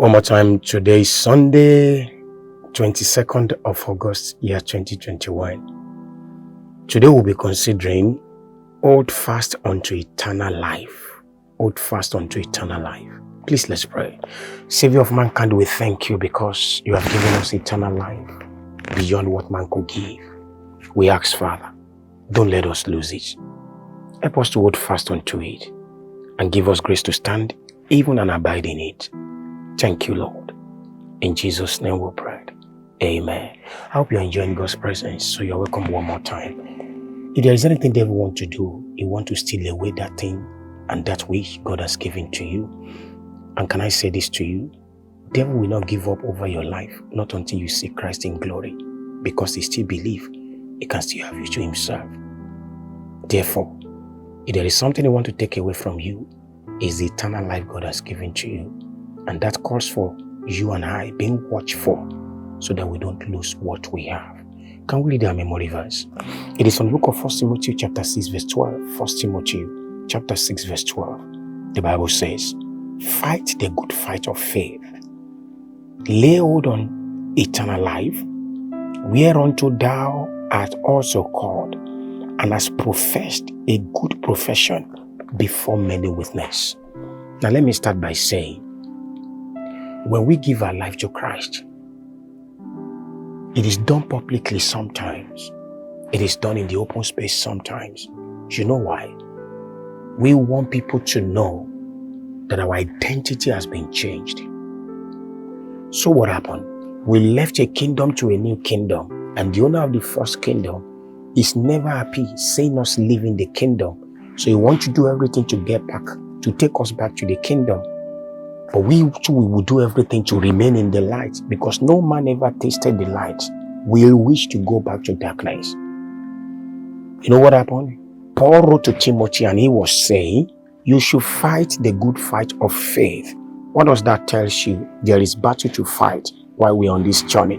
One more time, today is Sunday, 22nd of August, year 2021. Today we'll be considering hold fast unto eternal life. Hold fast unto eternal life. Please let's pray. Savior of mankind, we thank you because you have given us eternal life beyond what man could give. We ask, Father, don't let us lose it. Help us to hold fast unto it and give us grace to stand even and abide in it. Thank you, Lord. In Jesus' name we pray. Amen. I hope you're enjoying God's presence, so you're welcome one more time. If there is anything devil want to do, he want to steal away that thing and that which God has given to you. And can I say this to you? Devil will not give up over your life, not until you see Christ in glory, because he still believes he can still have you to himself. Therefore, if there is something he want to take away from you, is the eternal life God has given to you. And that calls for you and I being watchful so that we don't lose what we have. Can we read our memory verse? It is from the book of 1 Timothy chapter 6 verse 12. 1 Timothy chapter 6 verse 12. The Bible says, fight the good fight of faith. Lay hold on eternal life, whereunto thou art also called, and hast professed a good profession before many witnesses. Now let me start by saying, when we give our life to Christ, it is done publicly sometimes. It is done in the open space sometimes. You know why? We want people to know that our identity has been changed. So what happened? We left a kingdom to a new kingdom, and the owner of the first kingdom is never happy seeing us leaving the kingdom. So he wants to do everything to get back, to take us back to the kingdom. But we too will do everything to remain in the light, because no man ever tasted the light will wish to go back to darkness. You know what happened? Paul wrote to Timothy and he was saying, you should fight the good fight of faith. What does that tell you? There is battle to fight while we're on this journey.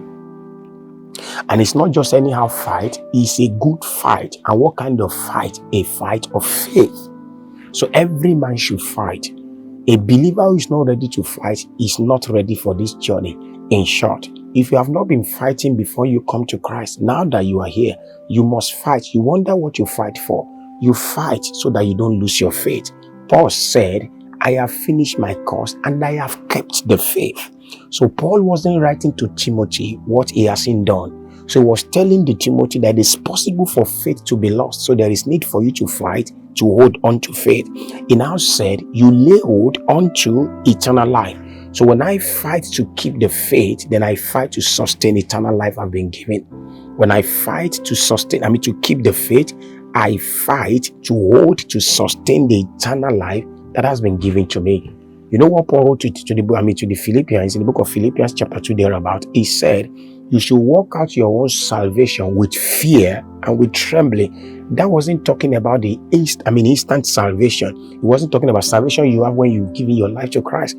And it's not just anyhow fight, it's a good fight. And what kind of fight? A fight of faith. So every man should fight. A believer who is not ready to fight is not ready for this journey. In short, if you have not been fighting before you come to Christ, now that you are here, you must fight. You wonder what you fight for. You fight so that you don't lose your faith. Paul said, I have finished my course and I have kept the faith. So Paul wasn't writing to Timothy what he hasn't done. So he was telling the Timothy that it is possible for faith to be lost. So there is need for you to fight, to hold on to faith. He now said, you lay hold onto eternal life. So when I fight to keep the faith, then I fight to sustain eternal life I've been given. When I fight to sustain, to keep the faith, I fight to hold, to sustain the eternal life that has been given to me. You know what Paul wrote to the Philippians, in the book of Philippians chapter 2 thereabout, he said, you should work out your own salvation with fear and with trembling. That wasn't talking about the instant salvation. It wasn't talking about salvation you have when you've given your life to Christ.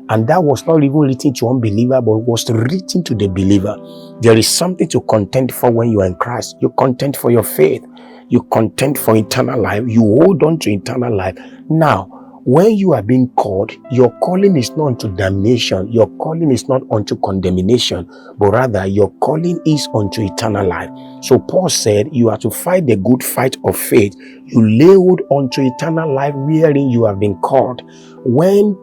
And that was not even written to unbeliever, but it was written to the believer. There is something to contend for when you are in Christ. You contend for your faith. You contend for eternal life. You hold on to eternal life. Now, when you are being called, your calling is not unto damnation. Your calling is not unto condemnation, but rather your calling is unto eternal life. So Paul said, you are to fight the good fight of faith. You lay hold unto eternal life wherein you have been called. When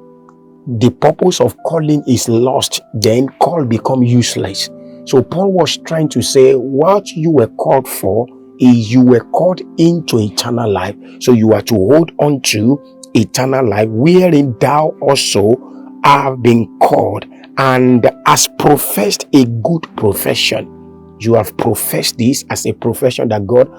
the purpose of calling is lost, then call become useless. So Paul was trying to say, what you were called for is you were called into eternal life. So you are to hold on to eternal life, wherein thou also have been called and has professed a good profession. You have professed this as a profession that God,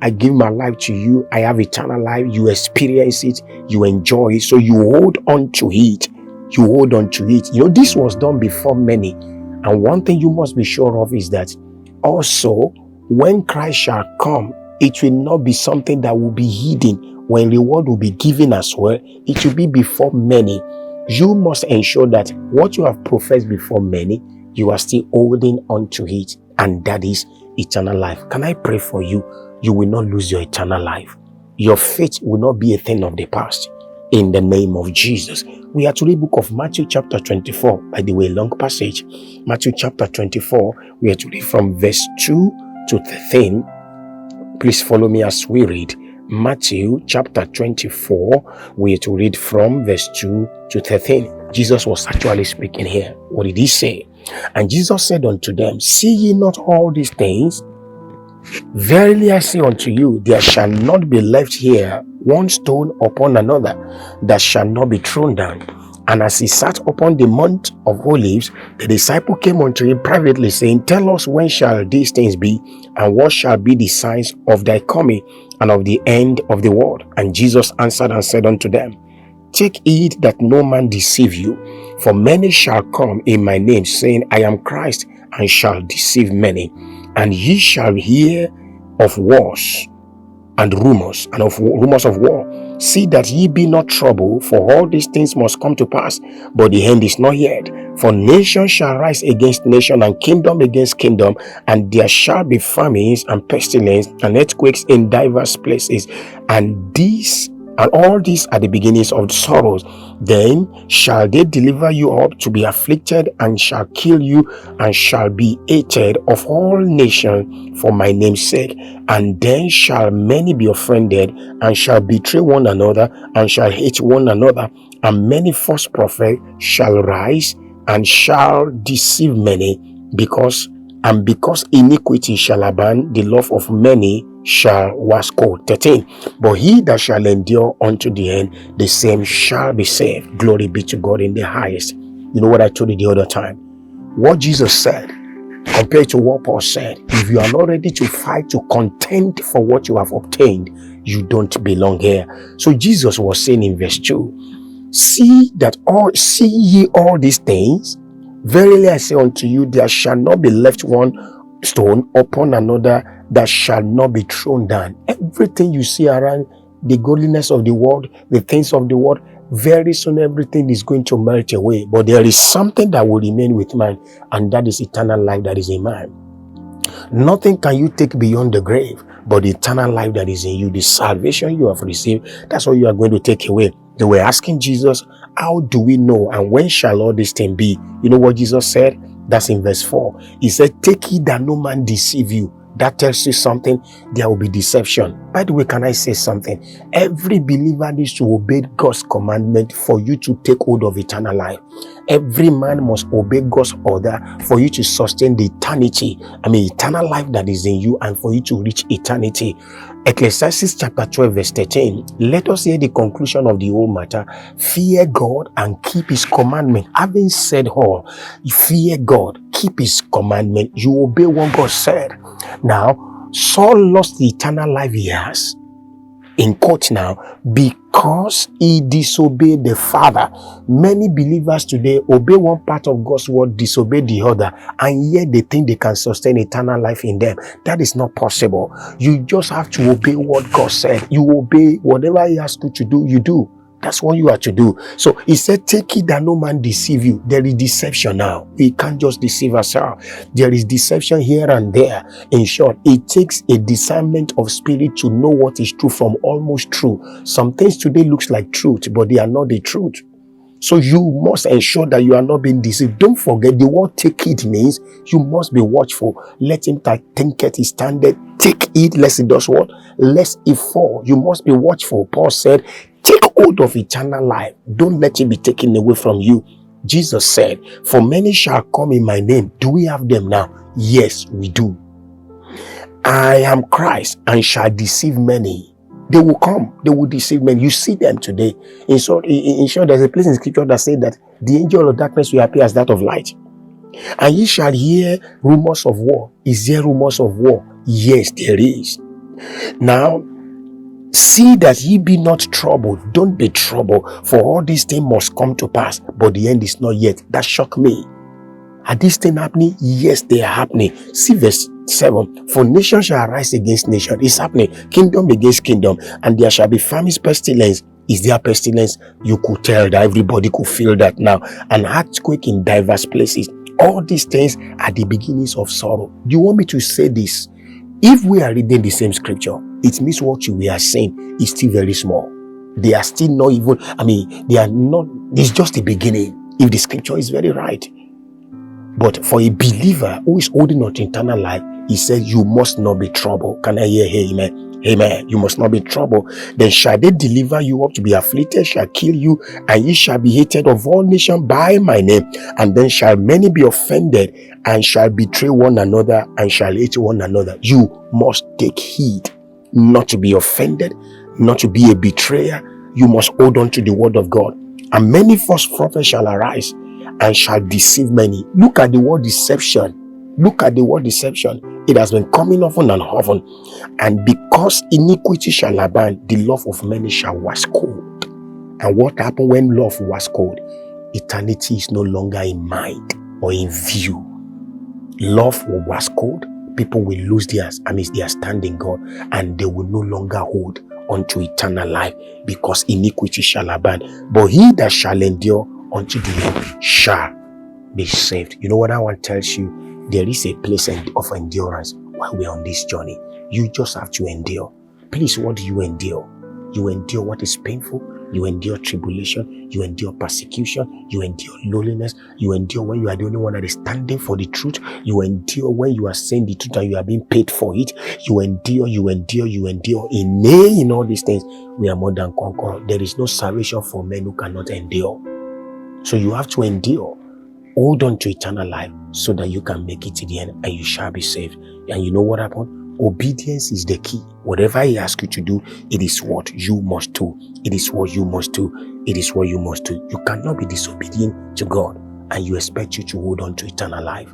I give my life to you. I have eternal life. You experience it. You enjoy it. So you hold on to it. You hold on to it. You know, this was done before many. And one thing you must be sure of is that also when Christ shall come, it will not be something that will be hidden. When reward will be given as well, it will be before many. You must ensure that what you have professed before many, you are still holding on to it. And that is eternal life. Can I pray for you? You will not lose your eternal life. Your faith will not be a thing of the past. in the name of Jesus. We are to read book of Matthew chapter 24. By the way, long passage. Matthew chapter 24. We are to read from verse 2 to 13. Please follow me as we read. Matthew chapter 24. We are to read from verse 2 to 13. Jesus was actually speaking here. What did he say? And Jesus said unto them, see ye not all these things? Verily I say unto you, there shall not be left here one stone upon another that shall not be thrown down. And as he sat upon the Mount of Olives, the disciple came unto him privately, saying, tell us, when shall these things be, and what shall be the signs of thy coming and of the end of the world? And Jesus answered and said unto them, take heed that no man deceive you, for many shall come in my name, saying, I am Christ, and shall deceive many. And ye shall hear of wars and rumors of war. See that ye be not troubled, for all these things must come to pass, but the end is not yet. For nation shall rise against nation, and kingdom against kingdom, and there shall be famines and pestilence and earthquakes in diverse places. And all these are the beginnings of sorrows. Then shall they deliver you up to be afflicted, and shall kill you, and shall be hated of all nations for my name's sake. And then shall many be offended, and shall betray one another, and shall hate one another. And many false prophets shall rise, and shall deceive many, because iniquity shall abound, the love of many shall wax cold. 13. But he that shall endure unto the end, the same shall be saved. Glory be to God in the highest. You know what I told you the other time? What Jesus said compared to what Paul said. If you are not ready to fight, to contend for what you have obtained, you don't belong here. So Jesus was saying in verse 2, see ye all these things? Verily I say unto you, there shall not be left one stone upon another that shall not be thrown down. Everything you see around, the godliness of the world, the things of the world, very soon everything is going to melt away. But there is something that will remain with man, and that is eternal life that is in man. Nothing can you take beyond the grave, but the eternal life that is in you, the salvation you have received, that's what you are going to take away. They were asking Jesus, how do we know, and when shall all this thing be? You know what Jesus said? That's in verse 4. He said, take heed that no man deceive you. That tells you something. There will be deception. By the way, can I say something? Every believer needs to obey God's commandment for you to take hold of eternal life. Every man must obey God's order for you to sustain the eternal life that is in you, and for you to reach eternity. Ecclesiastes chapter 12 verse 13. Let us hear the conclusion of the whole matter. Fear God and keep his commandment. Having said all, fear God, keep his commandment. You obey what God said. Now, Saul lost the eternal life he has, in court now, because he disobeyed the Father. Many believers today obey one part of God's word, disobey the other, and yet they think they can sustain eternal life in them. That is not possible. You just have to obey what God said. You obey whatever he asks you to do, you do. That's what you are to do. So he said, take it that no man deceive you. There is deception now. We can't just deceive ourselves. There is deception here and there. In short, it takes a discernment of spirit to know what is true from almost true. Some things today looks like truth, but they are not the truth. So you must ensure that you are not being deceived. Don't forget, the word take it means you must be watchful. Let him that thinketh is standeth. Take it, lest it does what? Lest it fall. You must be watchful. Paul said, take hold of eternal life. Don't let it be taken away from you. Jesus said, for many shall come in my name. Do we have them now? Yes, we do. I am Christ, and shall deceive many. They will come. They will deceive many. You see them today. In short, there's a place in scripture that says that the angel of darkness will appear as that of light. And ye shall hear rumors of war. Is there rumors of war? Yes, there is. Now, see that ye be not troubled. Don't be troubled, for all these things must come to pass, but the end is not yet. That shocked me. Are these things happening? Yes, they are happening. See verse 7. For nation shall rise against nation. It's happening. Kingdom against kingdom. And there shall be famines, pestilence. Is there pestilence? You could tell that. Everybody could feel that now. An earthquake in diverse places. All these things are the beginnings of sorrow. Do you want me to say this? If we are reading the same scripture, it means what we are saying is still very small. They are still not even, they are not, it's just the beginning. If the scripture is very right. But for a believer who is holding on to eternal life, he says, you must not be troubled. Can I hear amen? Amen. You must not be troubled. Then shall they deliver you up to be afflicted, shall kill you, and ye shall be hated of all nations by my name. And then shall many be offended, and shall betray one another, and shall hate one another. You must take heed not to be offended, not to be a betrayer. You must hold on to the word of God. And many false prophets shall arise, and shall deceive many. Look at the word deception. Look at the word deception. It has been coming often and often. And because iniquity shall abound, the love of many shall wax cold. And what happened when love was cold? Eternity is no longer in mind or in view. Love will wax cold. People will lose their stand in God, and they will no longer hold unto eternal life, because iniquity shall abound. But he that shall endure unto the end shall be saved. You know what I want to tell you? There is a place of endurance while we're on this journey. You just have to endure. Please, what do you endure? You endure what is painful. You endure tribulation. You endure persecution. You endure loneliness. You endure when you are the only one that is standing for the truth. You endure when you are saying the truth and you are being paid for it. You endure. In all these things, we are more than conquerors. There is no salvation for men who cannot endure. So you have to endure. Hold on to eternal life so that you can make it to the end and you shall be saved. And you know what happened? Obedience is the key. Whatever he asks you to do, it is what you must do. It is what you must do. It is what you must do. You cannot be disobedient to God and you expect you to hold on to eternal life.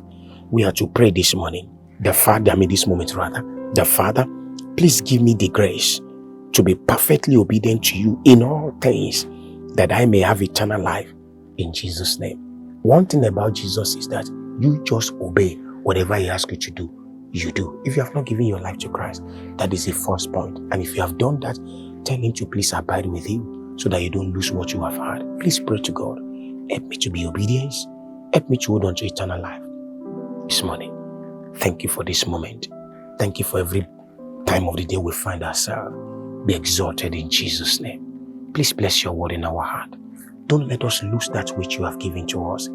We are to pray this morning. The Father, the Father, please give me the grace to be perfectly obedient to you in all things, that I may have eternal life in Jesus' name. One thing about Jesus is that you just obey whatever he asks you to do. You do. If you have not given your life to Christ, that is the first point. And if you have done that, tell him to please abide with you so that you don't lose what you have had. Please pray to God. Help me to be obedient. Help me to hold on to eternal life this morning. Thank you for this moment. Thank you for every time of the day we find ourselves. Be exalted in Jesus' name. Please bless your word in our heart. Don't let us lose that which you have given to us.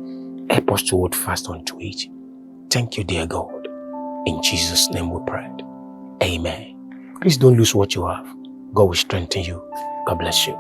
Help us to hold fast onto it. Thank you, dear God. In Jesus' name we pray. Amen. Please don't lose what you have. God will strengthen you. God bless you.